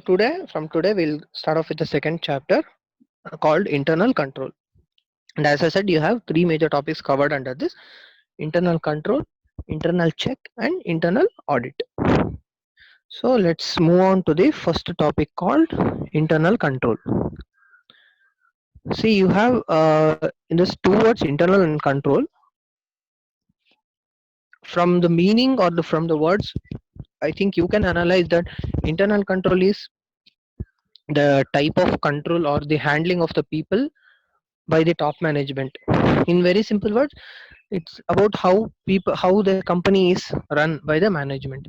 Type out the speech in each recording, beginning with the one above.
from today, we'll start off with the second chapter called internal control. And as I said, you have three major topics covered under this: internal control, internal check, and internal audit. So let's move on to the first topic called internal control. See, you have in this two words, internal and control. From the meaning or from the words, I think you can analyze that internal control is the type of control or the handling of the people by the top management. In very simple words, it's about how the company is run by the management.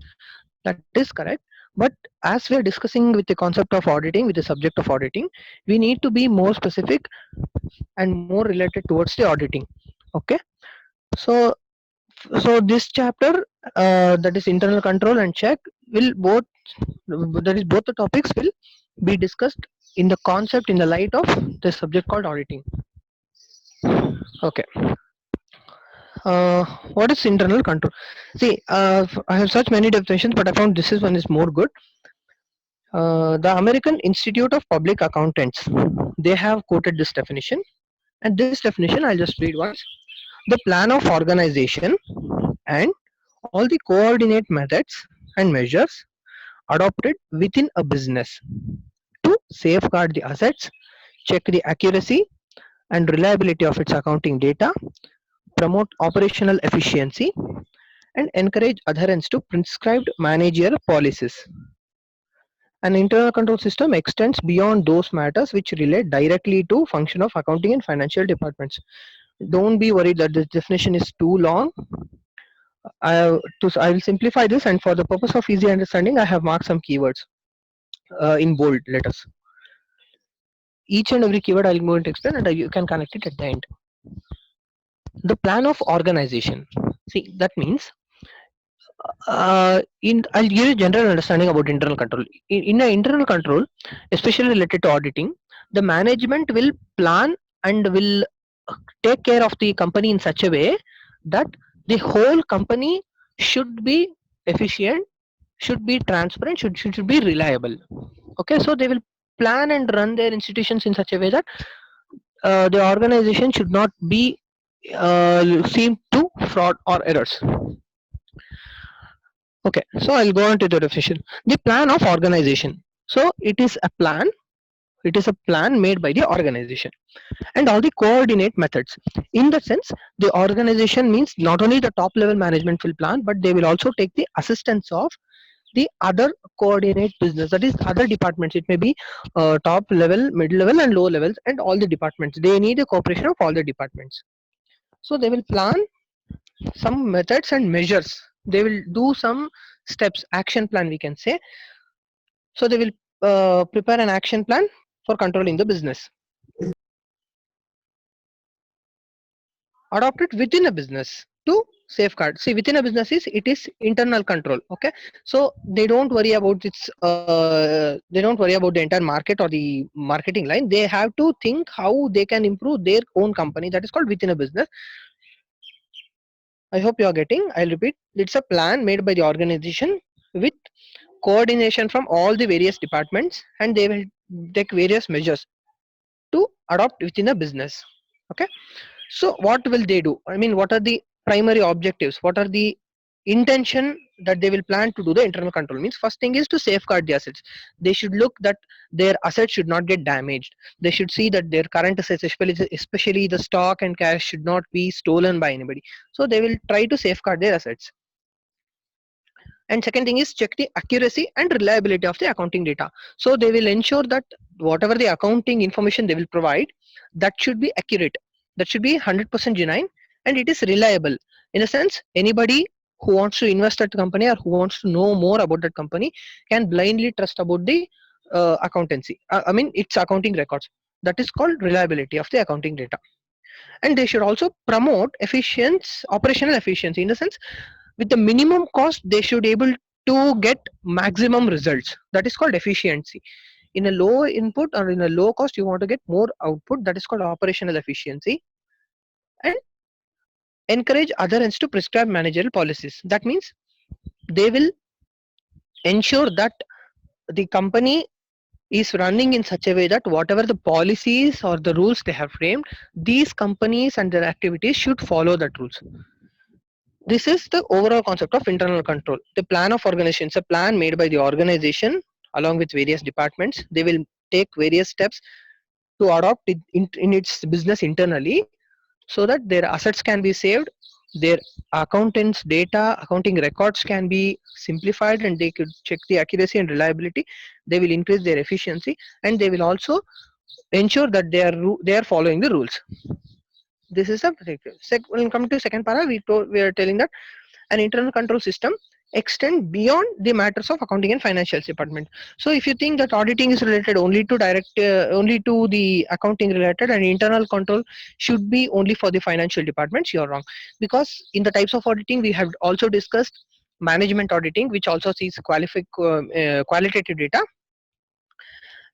That is correct. But as we are discussing with the concept of auditing, with the subject of auditing, we need to be more specific and more related towards the auditing. Okay. So so this chapter, that is internal control and check, will both, that is both the topics will be discussed in the concept in the light of the subject called auditing. Okay. What is internal control? See, I have such many definitions, but I found this is one is more good. The American Institute of Public Accountants, they have quoted this definition, and this definition I'll just read once: the plan of organization and all the coordinate methods and measures adopted within a business to safeguard the assets, check the accuracy and reliability of its accounting data, promote operational efficiency, and encourage adherence to prescribed managerial policies. An internal control system extends beyond those matters which relate directly to function of accounting and financial departments. Don't be worried that this definition is too long. I will simplify this, and for the purpose of easy understanding, I have marked some keywords in bold letters. Each and every keyword I'm going to explain, and you can connect it at the end. The plan of organization. See, that means I'll give you a general understanding about internal control. In an internal control, especially related to auditing, the management will plan and will take care of the company in such a way that the whole company should be efficient, should be transparent, should be reliable. Okay, so they will plan and run their institutions in such a way that the organization should not be seem to fraud or errors. Okay, so I'll go on to the definition. The plan of organization. So it is a plan. It is a plan made by the organization, and all the coordinate methods. In that sense, the organization means not only the top level management will plan, but they will also take the assistance of the other coordinate business, that is other departments. It may be top level, mid level, and low levels, and all the departments. They need the cooperation of all the departments. So they will plan some methods and measures. They will do some steps, action plan we can say. So they will prepare an action plan for controlling the business, adopted within a business to safeguard. See, within a business it is internal control. Okay, so they don't worry about its they don't worry about the entire market or the marketing line. They have to think how they can improve their own company. That is called within a business. I hope you are getting. I'll repeat. It's a plan made by the organization with coordination from all the various departments, and they will take various measures to adopt within a business. Okay, so what will they do? I mean, what are the primary objectives? What are the intention that they will plan to do the internal control? Means first thing is to safeguard the assets. They should look that their assets should not get damaged. They should see that their current assets, especially the stock and cash, should not be stolen by anybody. So they will try to safeguard their assets. And second thing is check the accuracy and reliability of the accounting data. So they will ensure that whatever the accounting information they will provide, that should be accurate, that should be 100% genuine, and it is reliable. In a sense, anybody who wants to invest at the company or who wants to know more about that company can blindly trust about the accountancy. I mean, its accounting records. That is called reliability of the accounting data. And they should also promote operational efficiency. In the sense, with the minimum cost, they should able to get maximum results. That is called efficiency. In a low input or in a low cost, you want to get more output. That is called operational efficiency. And encourage adherence to prescribed managerial policies. That means they will ensure that the company is running in such a way that whatever the policies or the rules they have framed, these companies and their activities should follow that rules. This is the overall concept of internal control. The plan of organization is a plan made by the organization along with various departments. They will take various steps to adopt it in its business internally so that their assets can be saved, their accountants data accounting records can be simplified, and they could check the accuracy and reliability. They will increase their efficiency, and they will also ensure that they are following the rules. This is a when we come to second para, we are telling that an internal control system extend beyond the matters of accounting and financial department. So if you think that auditing is related only to the accounting related, and internal control should be only for the financial departments, you're wrong. Because in the types of auditing we have also discussed management auditing, which also sees qualitative data,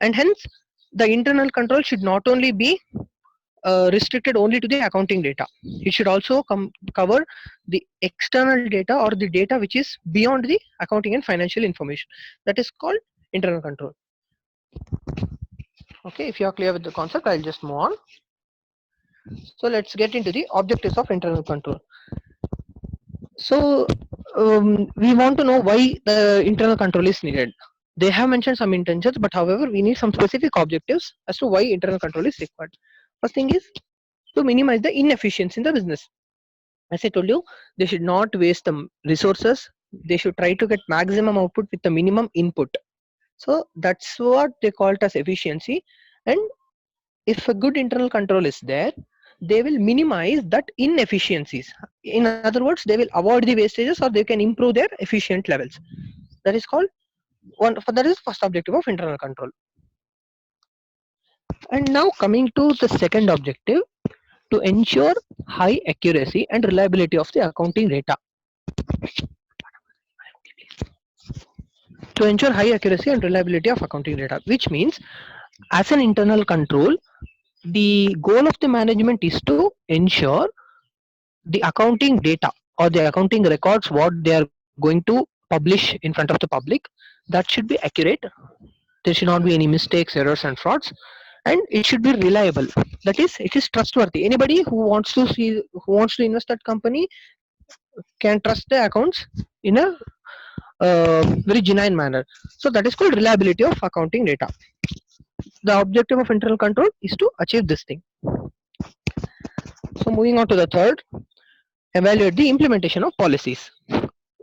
and hence the internal control should not only be restricted only to the accounting data. It should also cover the external data or the data which is beyond the accounting and financial information. That is called internal control. Okay, if you are clear with the concept, I'll just move on. So let's get into the objectives of internal control. So we want to know why the internal control is needed. They have mentioned some intentions, but however, we need some specific objectives as to why internal control is required. First thing is to minimize the inefficiency in the business. As I told you, they should not waste the resources. They should try to get maximum output with the minimum input. So that's what they call it as efficiency. And if a good internal control is there, they will minimize that inefficiencies. In other words, they will avoid the wastages, or they can improve their efficient levels. That is called that is first objective of internal control. And now coming to the second objective, to ensure high accuracy and reliability of the accounting data. To ensure high accuracy and reliability of accounting data, which means as an internal control, the goal of the management is to ensure the accounting data or the accounting records what they are going to publish in front of the public, that should be accurate. There should not be any mistakes, errors and frauds, and it should be reliable. That is, it is trustworthy. Anybody who wants to invest that company can trust the accounts in a very genuine manner. So that is called reliability of accounting data. The objective of internal control is to achieve this thing. So moving on to the third, evaluate the implementation of policies,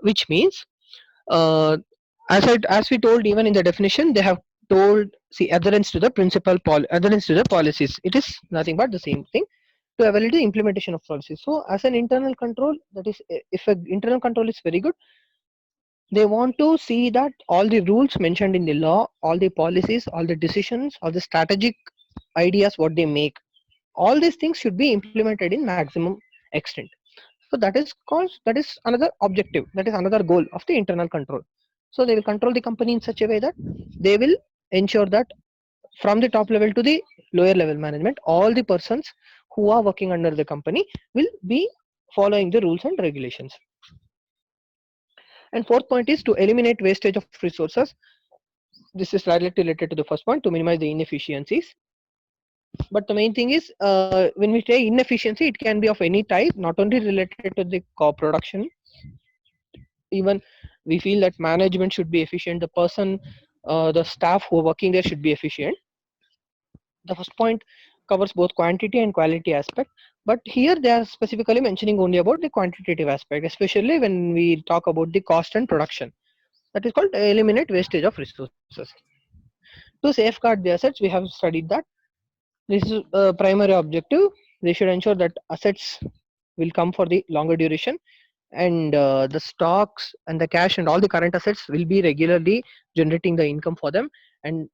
which means as we told even in the definition, they have told, see, adherence to the adherence to the policies. It is nothing but the same thing, to evaluate the implementation of policies. So as an internal control, that is, if an internal control is very good, they want to see that all the rules mentioned in the law, all the policies, all the decisions, all the strategic ideas what they make, all these things should be implemented in maximum extent. So that is another objective, that is another goal of the internal control. So they will control the company in such a way that they will ensure that from the top level to the lower level management, all the persons who are working under the company will be following the rules and regulations. And fourth point is to eliminate wastage of resources. This is directly related to the first point, to minimize the inefficiencies. But the main thing is, when we say inefficiency, it can be of any type, not only related to the co-production. Even we feel that management should be efficient, the staff who are working there should be efficient. The first point covers both quantity and quality aspect, but here they are specifically mentioning only about the quantitative aspect, especially when we talk about the cost and production. That is called eliminate wastage of resources. To safeguard the assets, we have studied that this is a primary objective. They should ensure that assets will come for the longer duration, and the stocks and the cash and all the current assets will be regularly generating the income for them, and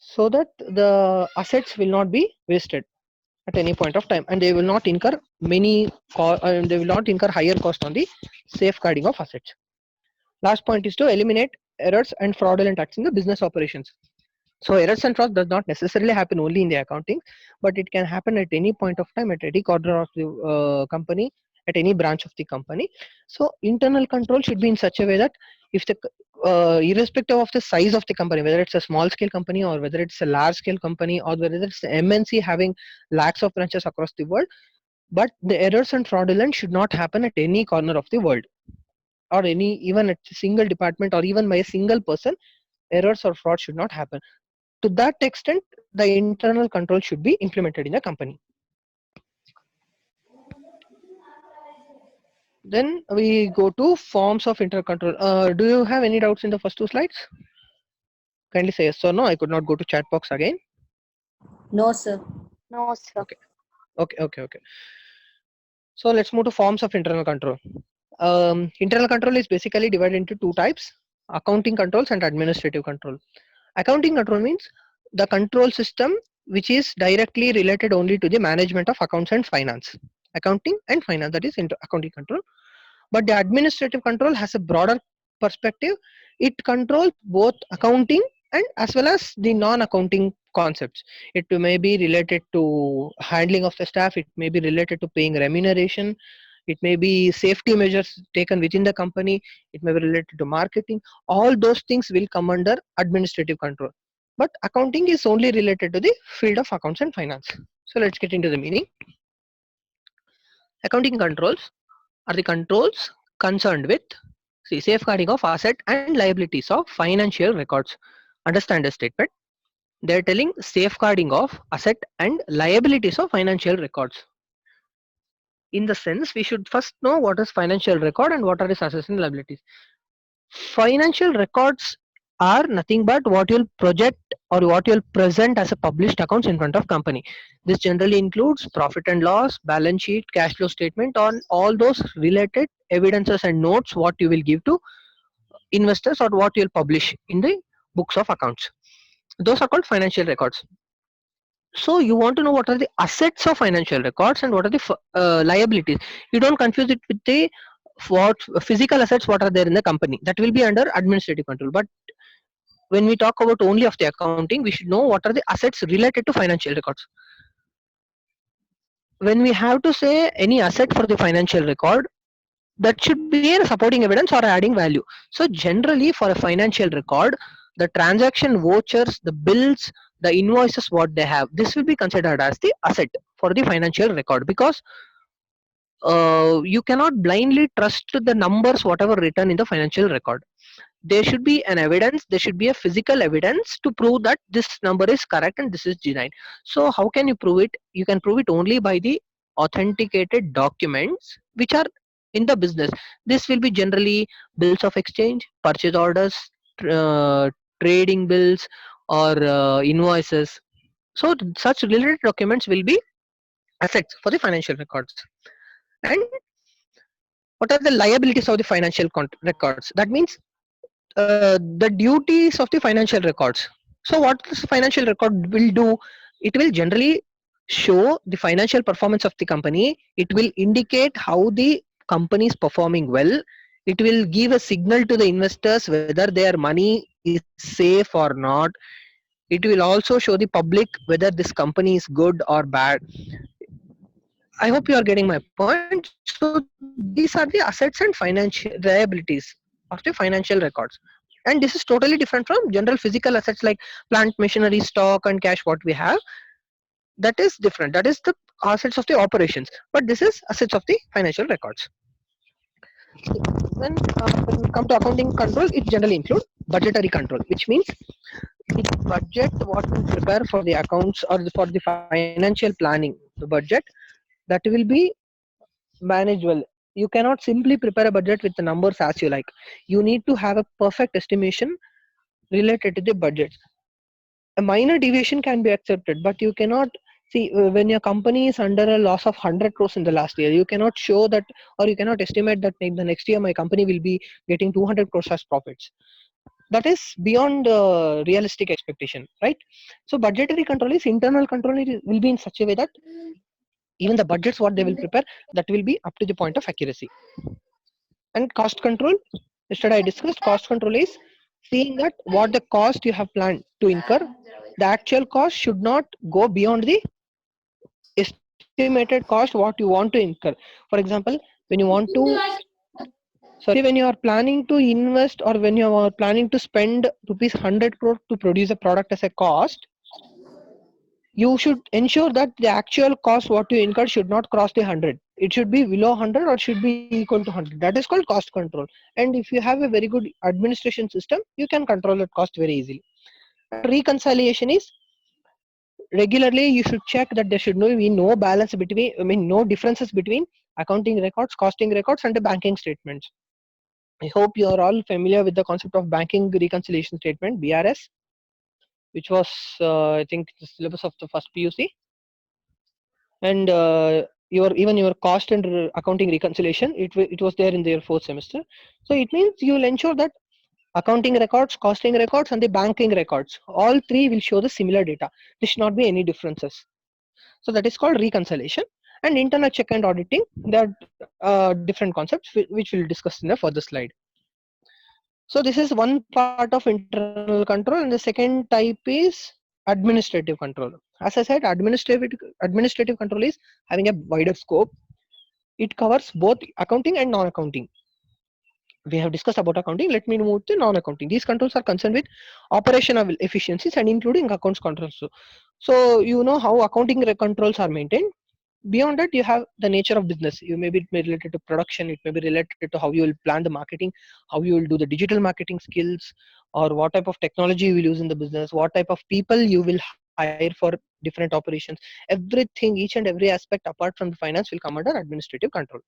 so that the assets will not be wasted at any point of time, and they will not incur they will not incur higher cost on the safeguarding of assets. Last point is to eliminate errors and fraudulent acts in the business operations. So errors and fraud does not necessarily happen only in the accounting, but it can happen at any point of time, at any corner of the company, at any branch of the company. So internal control should be in such a way that if the irrespective of the size of the company, whether it's a small scale company or whether it's a large scale company or whether it's an MNC having lakhs of branches across the world, but the errors and fraudulence should not happen at any corner of the world, or any even at a single department or even by a single person. Errors or fraud should not happen. To that extent, the internal control should be implemented in a company. Then we go to forms of internal control. Do you have any doubts in the first two slides? Kindly say yes or no. I could not go to chat box again. No, sir. No, sir. Okay. Okay. So let's move to forms of internal control. Internal control is basically divided into two types: accounting controls and administrative control. Accounting control means the control system which is directly related only to the management of accounts and finance. Accounting and finance, that is into accounting control. But the administrative control has a broader perspective. It controls both accounting and as well as the non-accounting concepts. It may be related to handling of the staff, it may be related to paying remuneration, it may be safety measures taken within the company, it may be related to marketing. All those things will come under administrative control. But accounting is only related to the field of accounts and finance. So let's get into the meaning. Accounting controls are the controls concerned with safeguarding of asset and liabilities of financial records. Understand the statement. They are telling safeguarding of asset and liabilities of financial records. In the sense, we should first know what is financial record and what are its assets and liabilities. Financial records are nothing but what you'll project or what you'll present as a published accounts in front of company. This generally includes profit and loss, balance sheet, cash flow statement, on all those related evidences and notes what you will give to investors or what you'll publish in the books of accounts. Those are called financial records. So you want to know what are the assets of financial records and what are the liabilities. You don't confuse it with the what physical assets what are there in the company. That will be under administrative control. But when we talk about only of the accounting, we should know what are the assets related to financial records. When we have to say any asset for the financial record, that should be a supporting evidence or adding value. So generally for a financial record, the transaction vouchers, the bills, the invoices what they have, this will be considered as the asset for the financial record, because you cannot blindly trust the numbers whatever written in the financial record. There should be an evidence, there should be a physical evidence to prove that this number is correct and this is genuine. So how can you prove it? You can prove it only by the authenticated documents which are in the business. This will be generally bills of exchange, purchase orders, uh, trading bills, or invoices. So such related documents will be assets for the financial records. And what are the liabilities of the financial records? That means the duties of the financial records. So what this financial record will do, it will generally show the financial performance of the company. It will indicate how the company is performing well. It will give a signal to the investors whether their money is safe or not. It will also show the public whether this company is good or bad. I hope you are getting my point. So these are the assets and financial liabilities of the financial records. And this is totally different from general physical assets like plant, machinery, stock, and cash what we have. That is different. That is the assets of the operations. But this is assets of the financial records. When we come to accounting control, it generally includes budgetary control, which means the budget what we prepare for the accounts or for the financial planning, the budget that will be managed well. You cannot simply prepare a budget with the numbers as you like. You need to have a perfect estimation related to the budget. A minor deviation can be accepted, but you cannot see when your company is under a loss of 100 crores in the last year, you cannot show that, or you cannot estimate that in the next year my company will be getting 200 crores as profits. That is beyond realistic expectation, right? So budgetary control is internal control. It will be in such a way that even the budgets what they will prepare, that will be up to the point of accuracy. And cost control, yesterday I discussed cost control is seeing that what the cost you have planned to incur, the actual cost should not go beyond the estimated cost what you want to incur. For example, when you want to when you are planning to invest or when you are planning to spend rupees 100 crore to produce a product as a cost, you should ensure that the actual cost what you incur should not cross the 100. It should be below 100 or should be equal to 100. That is called cost control. And if you have a very good administration system, you can control that cost very easily. And reconciliation is regularly you should check that there should be no balance between, no differences between accounting records, costing records, and the banking statements. I hope you are all familiar with the concept of banking reconciliation statement (BRS), which was I think the syllabus of the first PUC, and your cost and accounting reconciliation. It was there in their fourth semester. So it means you will ensure that accounting records, costing records, and the banking records, all three will show the similar data. There should not be any differences. So that is called reconciliation. And internal check and auditing, there are different concepts which we'll discuss in the further slide. So this is one part of internal control, and the second type is administrative control. As I said, administrative control is having a wider scope. It covers both accounting and non-accounting. We have discussed about accounting. Let me move to non-accounting. These controls are concerned with operational efficiencies and including accounts controls. So you know how accounting controls are maintained. Beyond that, you have the nature of business. You may be related to production, it may be related to how you will plan the marketing, how you will do the digital marketing skills, or what type of technology you will use in the business, what type of people you will hire for different operations. Everything, each and every aspect apart from the finance will come under administrative control.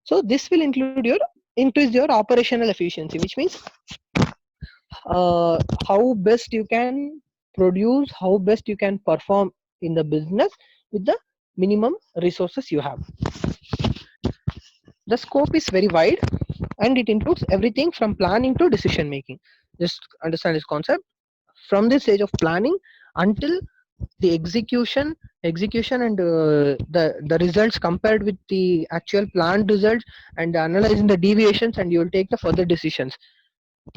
So this will increase your operational efficiency, which means how best you can produce, how best you can perform in the business with the minimum resources you have. The scope is very wide and it includes everything from planning to decision making. Just understand this concept. From the stage of planning until the execution and the results compared with the actual planned results, and analyzing the deviations, and you will take the further decisions.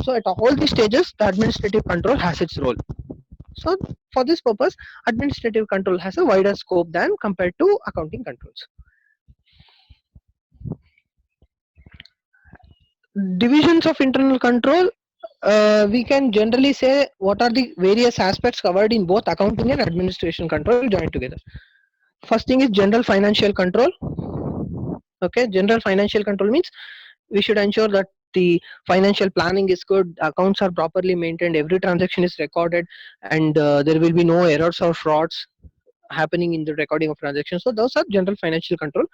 So at all these stages, the administrative control has its role. So for this purpose, administrative control has a wider scope than compared to accounting controls. Divisions of internal control, we can generally say what are the various aspects covered in both accounting and administration control joined together. First thing is general financial control. Okay, general financial control means we should ensure that the financial planning is good, accounts are properly maintained, every transaction is recorded, and there will be no errors or frauds happening in the recording of transactions. So those are general financial control.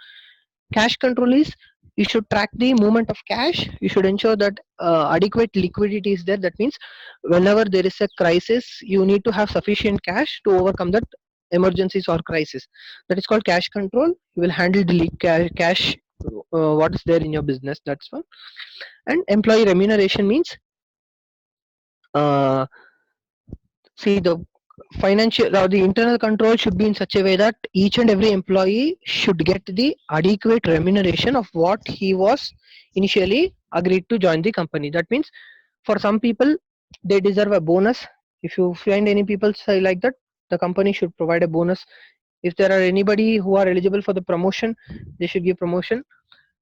Cash control is you should track the movement of cash. You should ensure that adequate liquidity is there. That means whenever there is a crisis, you need to have sufficient cash to overcome that emergencies or crisis. That is called cash control. You will handle the cash what is there in your business. That's one. And employee remuneration means see, the financial or the internal control should be in such a way that each and every employee should get the adequate remuneration of what he was initially agreed to join the company. That means for some people they deserve a bonus. If you find any people say like that, the company should provide a bonus. If there are anybody who are eligible for the promotion, they should give promotion.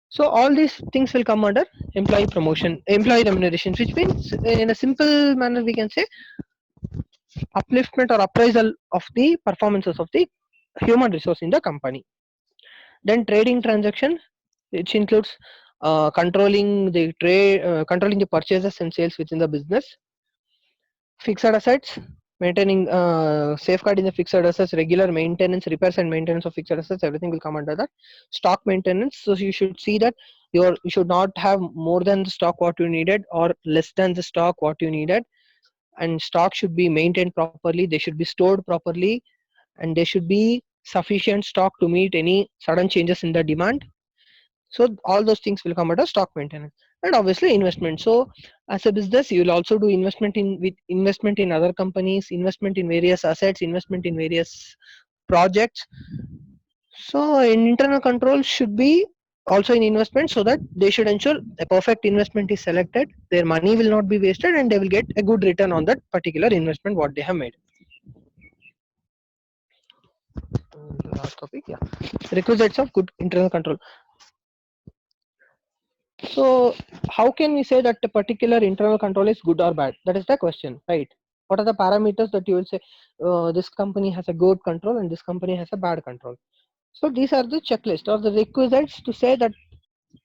So all these things will come under employee remuneration, which means in a simple manner we can say upliftment or appraisal of the performances of the human resource in the company. Then trading transaction, which includes controlling the purchases and sales within the business. Fixed assets, maintaining safeguarding the fixed assets, regular maintenance, repairs and maintenance of fixed assets, everything will come under that. Stock maintenance, so you should see that you should not have more than the stock what you needed or less than the stock what you needed, and stock should be maintained properly, they should be stored properly, and there should be sufficient stock to meet any sudden changes in the demand. So all those things will come under stock maintenance. And obviously investment. So as a business you will also do investment in other companies, investment in various assets, investment in various projects. So an internal control should be also in investment, so that they should ensure a perfect investment is selected, their money will not be wasted, and they will get a good return on that particular investment what they have made. Last topic, yeah, requisites of good internal control. So how can we say that a particular internal control is good or bad? That is the question, right? What are the parameters that you will say this company has a good control and this company has a bad control? So these are the checklist or the requisites to say that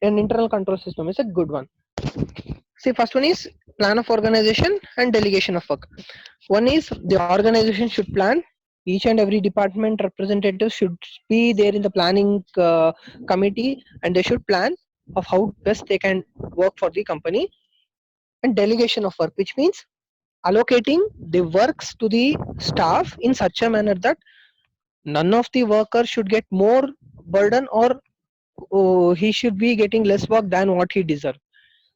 an internal control system is a good one. See, first one is plan of organization and delegation of work. One is the organization should plan. Each and every department representative should be there in the planning committee, and they should plan of how best they can work for the company. And delegation of work, which means allocating the works to the staff in such a manner that none of the workers should get more burden, or he should be getting less work than what he deserves.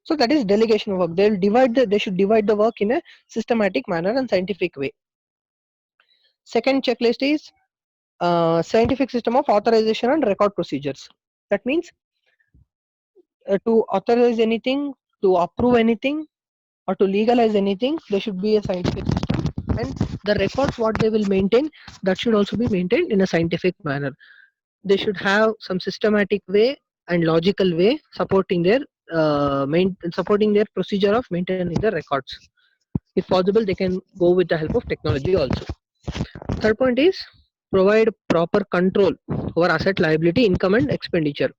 So that is delegation of work. They should divide the work in a systematic manner and scientific way. Second checklist is scientific system of authorization and record procedures. That means to authorize anything, to approve anything, or to legalize anything, there should be a scientific system, and the records what they will maintain, that should also be maintained in a scientific manner. They should have some systematic way and logical way supporting their procedure of maintaining the records. If possible, they can go with the help of technology also. Third point is provide proper control over asset, liability, income and expenditure.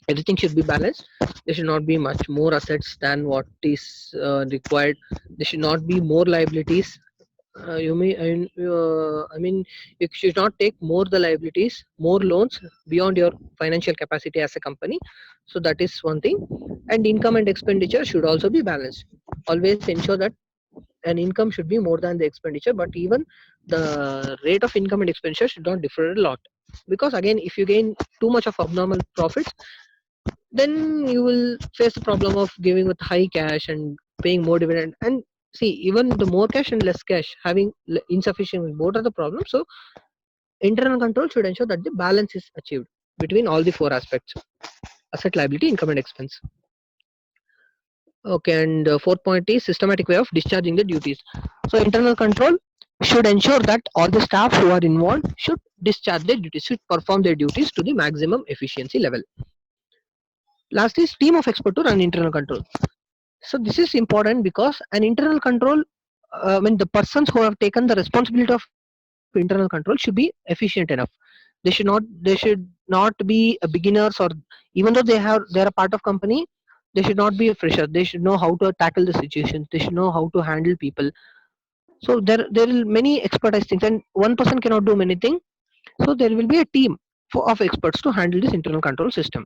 Everything should be balanced. There should not be much more assets than what is required. There should not be more liabilities. I mean, you should not take more the liabilities, more loans beyond your financial capacity as a company. So that is one thing. And income and expenditure should also be balanced. Always ensure that an income should be more than the expenditure, but even the rate of income and expenditure should not differ a lot. Because again, if you gain too much of abnormal profits, then you will face the problem of giving with high cash and paying more dividend. And see, even the more cash and less cash, having insufficient, both are the problem. So internal control should ensure that the balance is achieved between all the four aspects: asset, liability, income and expense. Okay, and fourth point is systematic way of discharging the duties. So internal control should ensure that all the staff who are involved should discharge their duties, should perform their duties to the maximum efficiency level. Last is team of expert to run internal control. So this is important because an internal control, when the persons who have taken the responsibility of internal control should be efficient enough. They should not be a beginners, or even though they're a part of company, they should not be a fresher. They should know how to tackle the situations. They should know how to handle people. So there are many expertise things, and one person cannot do many things. So there will be a team of experts to handle this internal control system.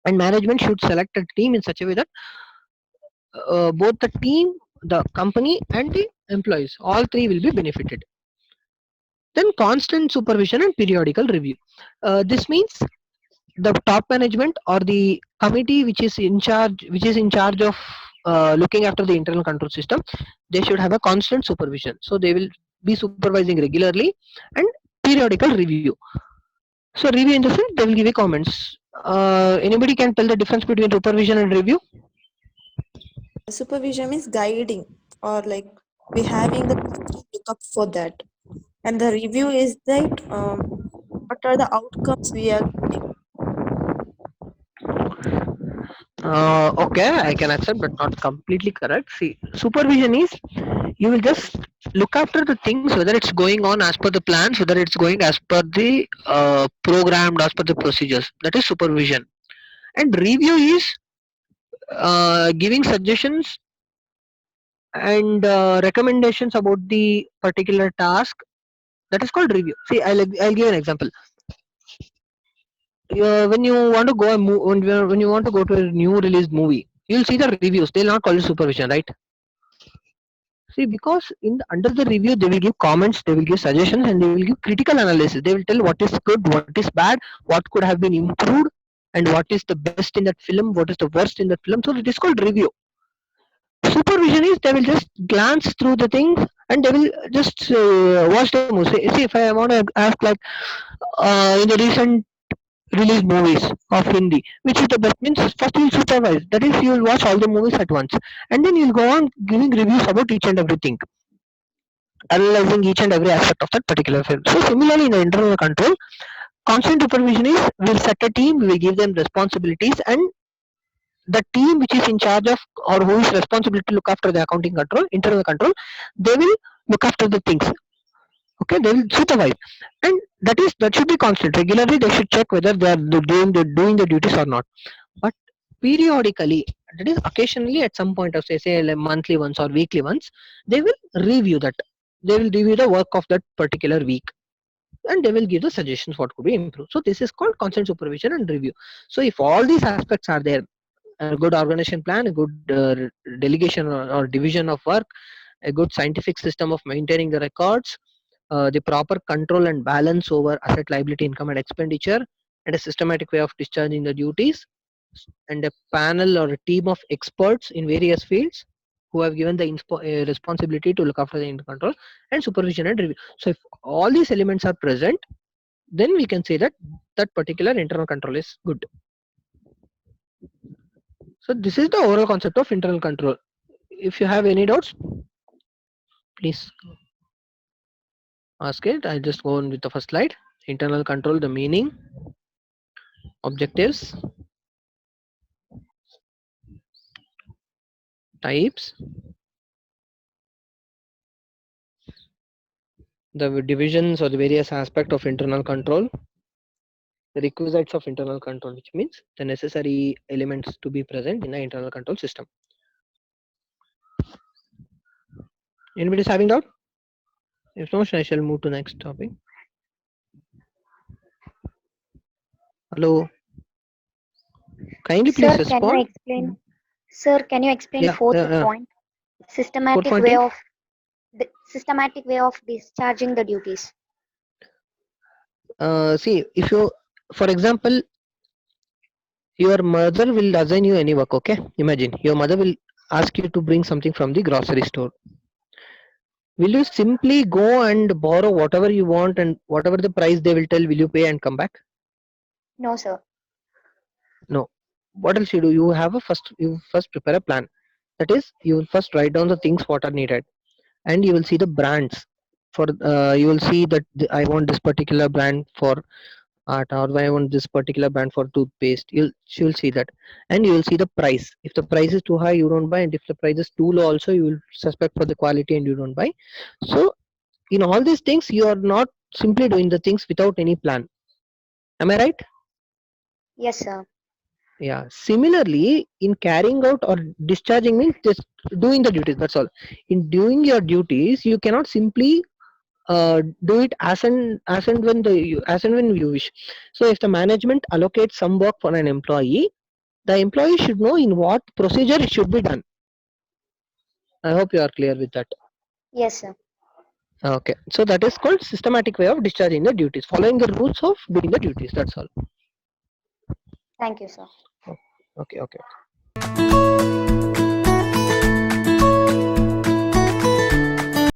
And management should select a team in such a way that both the team, the company, and the employees, all three will be benefited. Then constant supervision and periodical review. This means the top management or the committee which is in charge of looking after the internal control system, they should have a constant supervision. So they will be supervising regularly, and periodical review. So review in the sense they will give you comments. Anybody can tell the difference between supervision and review? Supervision is guiding, or like we having the look up for that, and the review is that what are the outcomes we are getting. Okay, I can accept, but not completely correct. See, supervision is you will just look after the things, whether it's going on as per the plans, whether it's going as per the programmed, as per the procedures. That is supervision. And review is giving suggestions and recommendations about the particular task. That is called review. See, I'll give an example. When you want to go when you want to go to a new released movie, you'll see the reviews. They'll not call it supervision, right? See, because under the review, they will give comments, they will give suggestions, and they will give critical analysis. They will tell what is good, what is bad, what could have been improved, and what is the best in that film, what is the worst in that film. So it is called review. Supervision is they will just glance through the things, and they will just watch the movie. See, if I want to ask, like, in the recent release movies of Hindi, which is the best, means first you will supervise. That is, you will watch all the movies at once, and then you will go on giving reviews about each and everything, analyzing each and every aspect of that particular film. So similarly, in the internal control, constant supervision is we'll set a team, we will give them responsibilities, and the team which is in charge of or who is responsible to look after the accounting control, internal control, they will look after the things. Okay, they will supervise, and that should be constant. Regularly, they should check whether they are doing the duties or not. But periodically, that is occasionally, at some point of say like monthly once or weekly once, they will review that. They will review the work of that particular week, and they will give the suggestions what could be improved. So this is called constant supervision and review. So if all these aspects are there, a good organization plan, a good delegation or division of work, a good scientific system of maintaining the records, the proper control and balance over asset, liability, income and expenditure, and a systematic way of discharging the duties, and a panel or a team of experts in various fields who have given the responsibility to look after the internal control and supervision and review. So if all these elements are present, then we can say that that particular internal control is good. So this is the overall concept of internal control. If you have any doubts, please ask it. I'll just go on with the first slide. Internal control, the meaning, objectives, types, the divisions or the various aspects of internal control, the requisites of internal control, which means the necessary elements to be present in the internal control system. Anybody is having doubt? If not, I shall move to next topic. Hello. Kindly please Sir, can you respond. explain? Sir, can you explain Yeah, fourth point? Systematic way of systematic way of discharging the duties. see, if you, for example, your mother will assign you any work. Okay, imagine your mother will ask you to bring something from the grocery store. Will you simply go and borrow whatever you want and whatever the price they will tell, will you pay and come back? No, sir. No. What else you do? You first prepare a plan. That is, you will first write down the things what are needed, and you will see the brands. For you will see that I want this particular brand for atta, or I want this particular brand for toothpaste. You'll see that, and you will see the price. If the price is too high, you don't buy, and if the price is too low, also you will suspect for the quality and you don't buy. So in all these things, you are not simply doing the things without any plan. Am I right? Yes, sir. Yeah. Similarly, in carrying out or discharging means just doing the duties. That's all. In doing your duties, you cannot simply do it as and when you wish. So if the management allocates some work for an employee, the employee should know in what procedure it should be done. I hope you are clear with that. Yes, sir. Okay, so that is called systematic way of discharging the duties, following the rules of doing the duties. That's all. Thank you, sir. Okay.